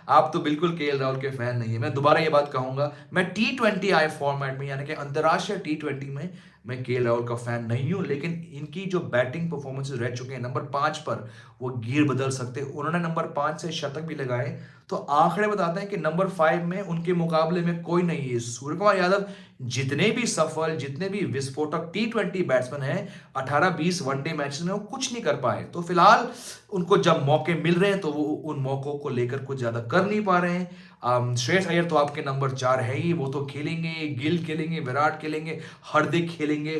आप तो बिल्कुल केएल राहुल के फैन नहीं है. मैं दोबारा ये बात कहूंगा, मैं T20I फॉर्मेट में यानी कि अंतरराष्ट्रीय T20 में मैं केएल राहुल का फैन नहीं हूं, लेकिन इनकी जो बैटिंग परफॉर्मेंसेस रह चुके हैं नंबर 5 पर वो गियर बदल सकते हैं. उन्होंने नंबर 5 से शतक भी लगाए, तो आंकड़े बताते हैं कि नंबर 5 में उनके मुकाबले में कोई नहीं है. सूर्य कुमार यादव जितने भी सफल, जितने भी विस्फोटक T20 बैट्समैन हैं 18-20 वनडे मैचेस में वो कुछ नहीं कर पाए. तो फिलहाल उनको जब मौके मिल रहे हैं तो वो उन मौकों को लेकर कुछ ज्यादा कर नहीं पा रहे हैं. श्रेयस अय्यर तो आपके नंबर 4 है ही, वो तो खेलेंगे, गिल खेलेंगे, विराट खेलेंगे, हार्दिक खेलेंगे.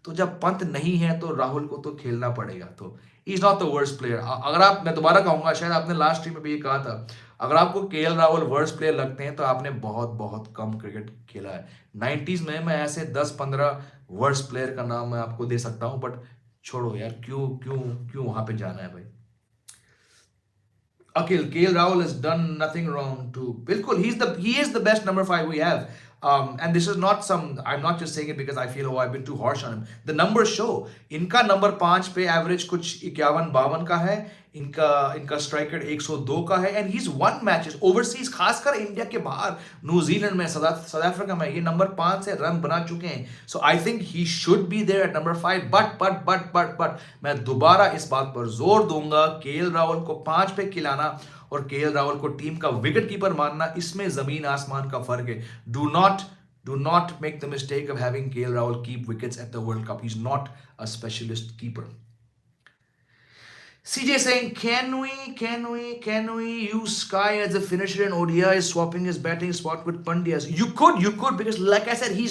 तो जब पंत नहीं है तो राहुल को तो खेलना पड़ेगा. तो is not the worst player. अगर आप, मैं दोबारा कहूंगा, शायद आपने लास्ट स्ट्रीम में भी ये कहा था, अगर आपको केएल राहुल वर्स्ट प्लेयर लगते हैं तो आपने बहुत कम क्रिकेट खेला है. 90s में मैं ऐसे 10-15 वर्स्ट प्लेयर का नाम मैं आपको दे सकता हूं, बट छोड़ो यार, क्यों वहां पे जाना है भाई. Akhil, KL Rahul has done nothing wrong too. Bilkul, he is the best number 5 we have. And this is not I'm not just saying it because I feel, oh, I've been too harsh on him. The numbers show. इनका number 5 पे average कुछ 51-52 का है, इनका strike rate 102 का है, and he is one matches overseas, खासकर India के बाहर, न्यूजीलैंड में, साउथ अफ्रीका में, ये नंबर 5 से रन बना चुके हैं. So I think he should be there at number 5. But मैं दोबारा इस बात पर जोर दूंगा, केएल राहुल को 5 पे खिलाना और केएल राहुल को टीम का विकेट कीपर मानना, इसमें जमीन आसमान का फर्क है. Do not make the mistake of having KL Rahul keep wickets at the World Cup. He's not a specialist keeper. CJ saying, can we use Sky as a finisher in ODI, swapping his batting spot with Pandyas? You could, because like I said, he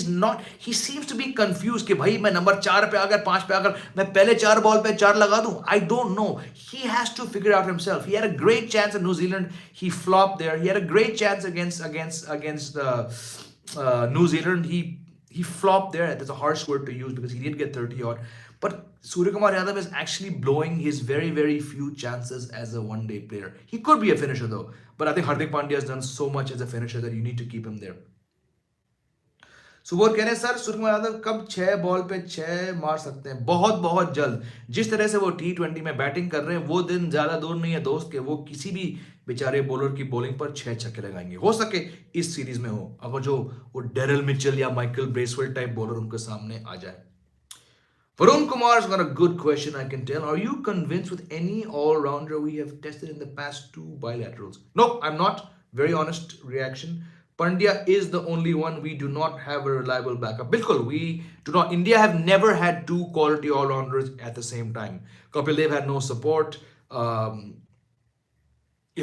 seems to be confused कि भाई मैं number 4 पे अगर 5 पे अगर मैं पहले 4 ball पे 4 लगा दूं. I don't know. He has to figure out himself. He had a great chance in New Zealand. He flopped there. He had a great chance against New Zealand. He flopped there. That's a harsh word to use because he did get 30 odd. But Surya Kumar Yadav is actually blowing his very few chances as a one-day player. He could be a finisher though, but I think Hardik Pandya has done so much as a finisher that you need to keep him there. Subodh कह रहे हैं sir Suryakumar Yadav कब 6 ball पे 6 मार सकते हैं? बहुत बहुत जल्द। जिस तरह से वो T20 में बैटिंग कर रहे हैं वो दिन ज्यादा दूर नहीं है दोस्त के वो किसी भी बेचारे बॉलर की बॉलिंग पर 6 छक्के लगाएंगे। हो सके इस सीरीज में हो, अगर जो वो डेरल मिचेल या माइकल ब्रेसवेल टाइप बॉलर उनके सामने आ जाए। Varun Kumar's got a good question, I can tell. Are you convinced with any all-rounder we have tested in the past 2 bilaterals? No, I'm not. Very honest reaction. Pandya is the only one. We do not have a reliable backup. Bilkul, we do not. India have never had 2 quality all-rounders at the same time. Kapil Dev had no support.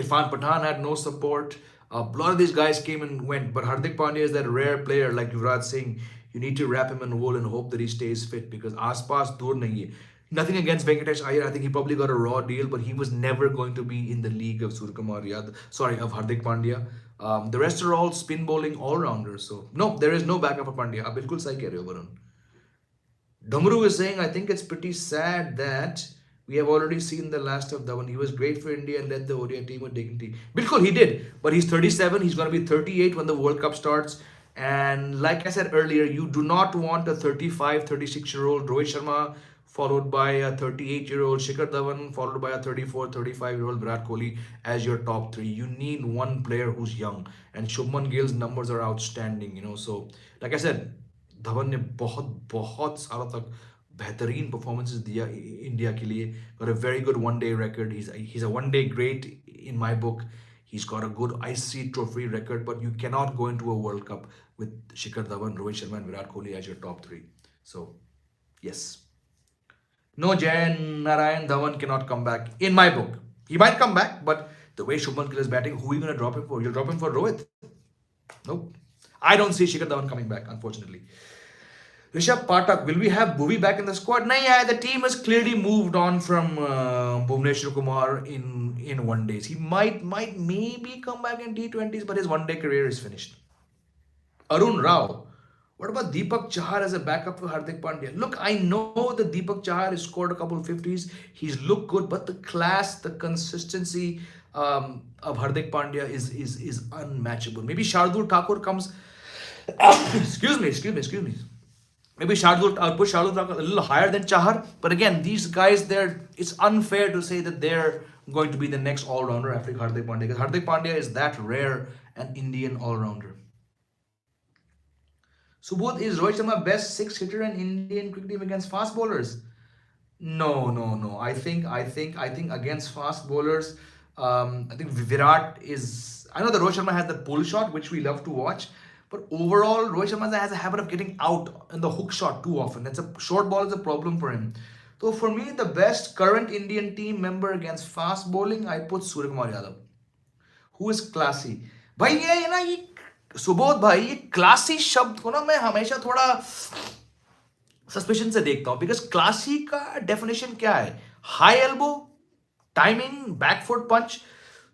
Irfan Pathan had no support. A lot of these guys came and went, but Hardik Pandya is that rare player like Yuvraj Singh. You need to wrap him in wool and hope that he stays fit because आसपास दूर नहीं है. Nothing against Venkatesh Iyer. I think he probably got a raw deal, but he was never going to be in the league of Suryakumar Yadav. Sorry, of Hardik Pandya. The rest are all spin bowling all rounders. So no, there is no backup for Pandya. आप बिल्कुल सही कह रहे हो Varun. Dhamru is saying, I think it's pretty sad that we have already seen the last of Dhawan. He was great for India and led the ODI team with dignity. Bilkul, he did. But he's 37. He's going to be 38 when the World Cup starts. And like I said earlier, you do not want a 35, 36-year-old Rohit Sharma followed by a 38-year-old Shikhar Dhawan, followed by a 34, 35-year-old Virat Kohli as your top three. You need one player who's young. And Shubman Gill's numbers are outstanding. So, like I said, Dhawan ने बहुत बहुत सालों तक बेहतरीन performances दिया India के लिए. Got a very good one day record. He's a one day great in my book. He's got a good ICC trophy record, but you cannot go into a World Cup with Shikhar Dhawan, Rohit Sharma and Virat Kohli as your top three. So yes, no, Jayan Narayan Dhawan cannot come back in my book. He might come back, but the way Shubman Gill is batting, who are you going to drop him for? You'll drop him for Rohit? Nope. I don't see Shikhar Dhawan coming back, unfortunately. Rishabh Patak, will we have Bhuvi back in the squad? No, yeah, the team has clearly moved on from Bhuvneshwar Kumar in one days. He might maybe come back in T20s, but his one-day career is finished. Arun Rao, what about Deepak Chahar as a backup for Hardik Pandya? Look, I know that Deepak Chahar has scored a couple of 50s. He's looked good, but the class, the consistency of Hardik Pandya is unmatchable. Maybe Shardul Thakur comes. excuse me. Maybe I'll push Shardul Thakur a little higher than Chahar. But again, these guys, it's unfair to say that they're going to be the next all-rounder after Hardik Pandya. Because Hardik Pandya is that rare an Indian all-rounder. Subodh, is Rohit Sharma best six hitter in Indian cricket team against fast bowlers? No. I think against fast bowlers, I think Virat is. I know that Rohit Sharma has the pull shot, which we love to watch. But overall, Rohit Sharma has a habit of getting out in the hook shot too often. That's a short ball is a problem for him. So for me, the best current Indian team member against fast bowling, I put Suryakumar Yadav, who is classy. भाई ये ना ये सुबोध भाई ये classy शब्द को ना मैं हमेशा थोड़ा सस्पेशन से देखता हूँ. बिकॉज क्लासी का डेफिनेशन क्या है? High elbow, timing, back foot punch.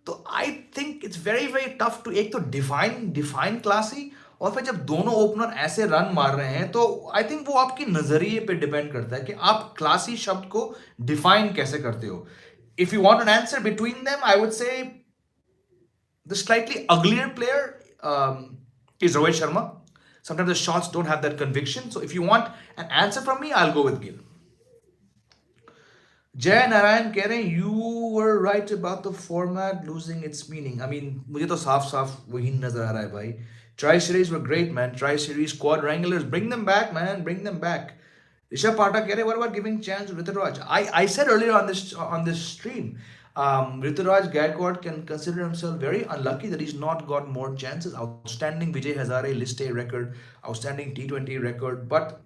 तो I think it's very very tough to एक तो डिफाइन क्लासी, और फिर जब दोनों ओपनर ऐसे रन मार रहे हैं तो आई थिंक वो आपकी नजरिए पे डिपेंड करता है कि आप क्लासी शब्द को डिफाइन कैसे करते हो. If you want an answer between them, I would say the slightly uglier player is Rohit Sharma. Sometimes the shots don't have that conviction. So if you want an answer from me, I'll go with Gill. Jay Narayan कह रहे हैं, you were right about the format losing its meaning. I mean, मुझे तो साफ वही नजर आ रहा है भाई. Tri-series were great, man. Tri-series, quadrangulars, bring them back, man. Bring them back. Rishabh Pathak कह रहे हैं, what about giving chance to Rituraj? I said earlier on this stream, Rituraj Gaikwad can consider himself very unlucky that he's not got more chances. Outstanding Vijay Hazare List A record, outstanding T20 record, but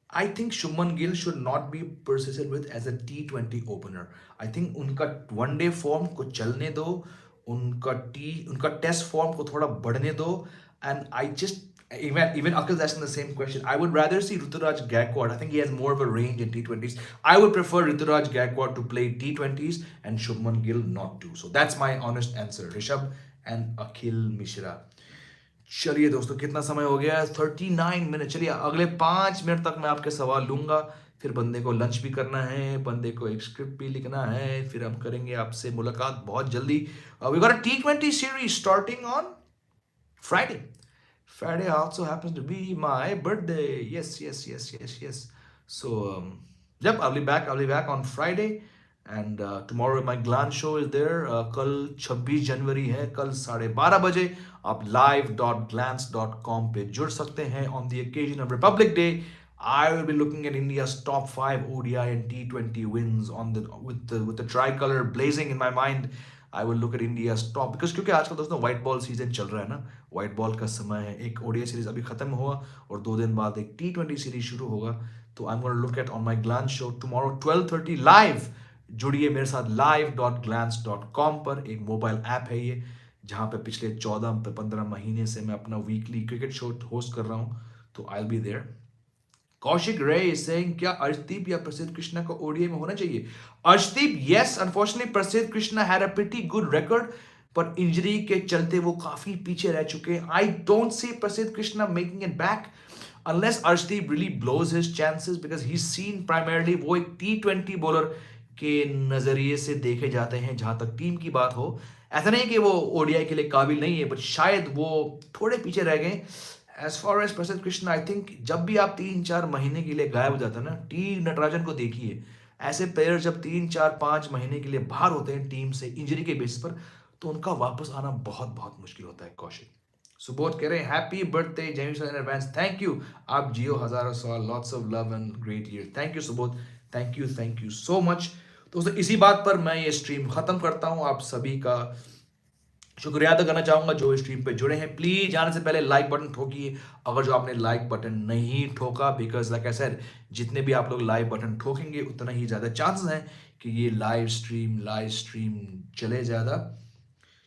I think Shubman Gill should not be persisted with as a T20 opener. I think उनका one day form को चलने दो, उनका test form को थोड़ा बढ़ने दो, and I just even Akhil's asking the same question. I would rather see Rituraj Gaikwad. I think he has more of a range in T20s. I would prefer Rituraj Gaikwad to play T20s and Shubman Gill not to. So that's my honest answer. Rishabh and Akhil Mishra. चलिए दोस्तों, कितना समय हो गया? 39 minute. चलिए अगले 5 minute तक मैं आपके सवाल लूंगा. फिर बंदे को लंच भी करना है, बंदे को एक स्क्रिप्ट भी लिखना है, फिर हम करेंगे आपसे मुलाकात बहुत जल्दी. We got a T20 series starting on Friday. Friday also happens to be my birthday. Yes, yes, yes, yes, yes. So, yep, I'll be back on Friday. And tomorrow my glan show is there. कल 26 जनवरी है, कल 12:30 बजे आप live.glance.com पे जुड़ सकते हैं. On the occasion of Republic Day, I will be looking at India's top 5 ODI and T20 wins on the with the tricolor blazing in my mind. I will look at India's top because क्योंकि आजकल दोस्तों white ball season चल रहा है ना, white ball का समय है. एक ओडीआई सीरीज अभी खत्म हुआ और 2 दिन बाद एक T20 सीरीज शुरू होगा. तो I am gonna look at on my glance show tomorrow 12:30 live. जुड़िए मेरे साथ live.glance.com पर. एक मोबाइल ऐप है ये, जहाँ पे पिछले 14-15 महीने से मैं अपना वीकली क्रिकेट शो होस्ट कर रहा हूँ. तो I will be there. Kaushik Ray is saying क्या अर्शदीप या प्रसिद्ध कृष्णा को ओडीआई में होना चाहिए? अर्शदीप, यस. अनफॉर्चुनेटली प्रसिद्ध Krishna had a pretty good record, पर इंजरी के चलते वो काफी पीछे रह चुके हैं. आई डोंट सी प्रसिद्ध Krishna making it back unless Arshdeep really blows his chances because he's seen primarily वो एक T20 बॉलर के नजरिए से देखे जाते हैं जहां तक टीम की बात हो. ऐसा नहीं कि वो ओडीआई के लिए काबिल नहीं है, बट शायद वो थोड़े पीछे रह गए. एज फार एज प्रसिद्ध कृष्णा, आई थिंक जब भी आप 3-4 महीने के लिए गायब हो जाते हैं ना, टी नटराजन को देखिए. ऐसे प्लेयर जब 3-4-5 महीने के लिए बाहर होते हैं टीम से इंजरी के बेस पर, तो उनका वापस आना बहुत बहुत मुश्किल होता है. कौशिक सुबोध कह रहे हैं happy birthday James in advance. Thank you. आप जियो हजारों साल. Lots of love and great year. Thank you Subodh. Thank you so much. दोस्तों इसी बात पर मैं ये स्ट्रीम खत्म करता हूं. आप सभी का शुक्रिया अदा करना चाहूंगा जो इस स्ट्रीम पे जुड़े हैं. प्लीज जाने से पहले लाइक बटन ठोकिए अगर जो आपने लाइक बटन नहीं ठोका, बिकॉज लाइक आई सेड, जितने भी आप लोग लाइक बटन ठोकेंगे उतना ही ज्यादा चांसेस हैं कि ये लाइव स्ट्रीम चले ज्यादा.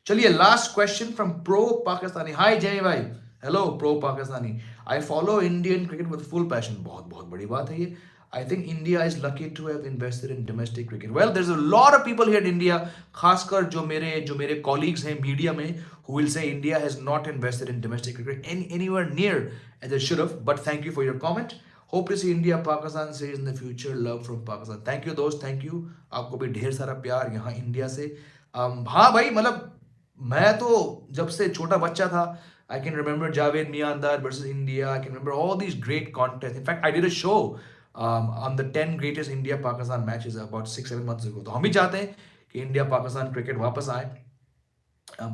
चलिए last question from pro Pakistani. Hi Jai भाई. Hello pro Pakistani. I follow Indian cricket with full passion. बहुत बहुत बड़ी बात है ये. I think India is lucky to have invested in domestic cricket. Well there is a lot of people here in India, खासकर जो मेरे कॉलीग्स हैं मीडिया में, who will say India has not invested in domestic cricket anywhere near as it should have. But thank you for your comment. Hope to see India Pakistan series in the future. Love from Pakistan. Thank you दोस्त, thank you. आपको भी ढेर सारा प्यार यहाँ India से. हाँ भाई, मतलब मैं तो जब से छोटा बच्चा था, I can remember Javed Miandad versus India. I can remember all these great contest. In fact I did a show on the 10 greatest India Pakistan matches about 6-7 months ago. तो हम भी चाहते हैं कि इंडिया पाकिस्तान क्रिकेट वापस आए.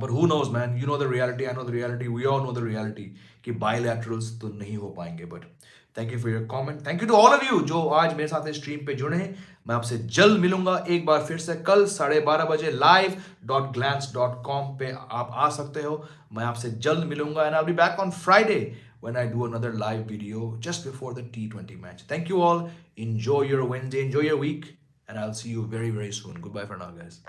But who knows man, you know the reality, I know the reality, we all know the reality कि bilaterals तो नहीं हो पाएंगे. But thank you for your comment. Thank you to all of you जो आज मेरे साथ इस स्ट्रीम पे जुड़े हैं. मैं आपसे जल्द मिलूंगा एक बार फिर से कल 12:30 live.glance.com पे आप आ सकते हो. मैं आपसे जल्द मिलूंगा and I'll be back on Friday when I do another live video just before the T20 match. Thank you all. Enjoy your Wednesday, enjoy your week, and I'll see you very very soon. Goodbye for now guys.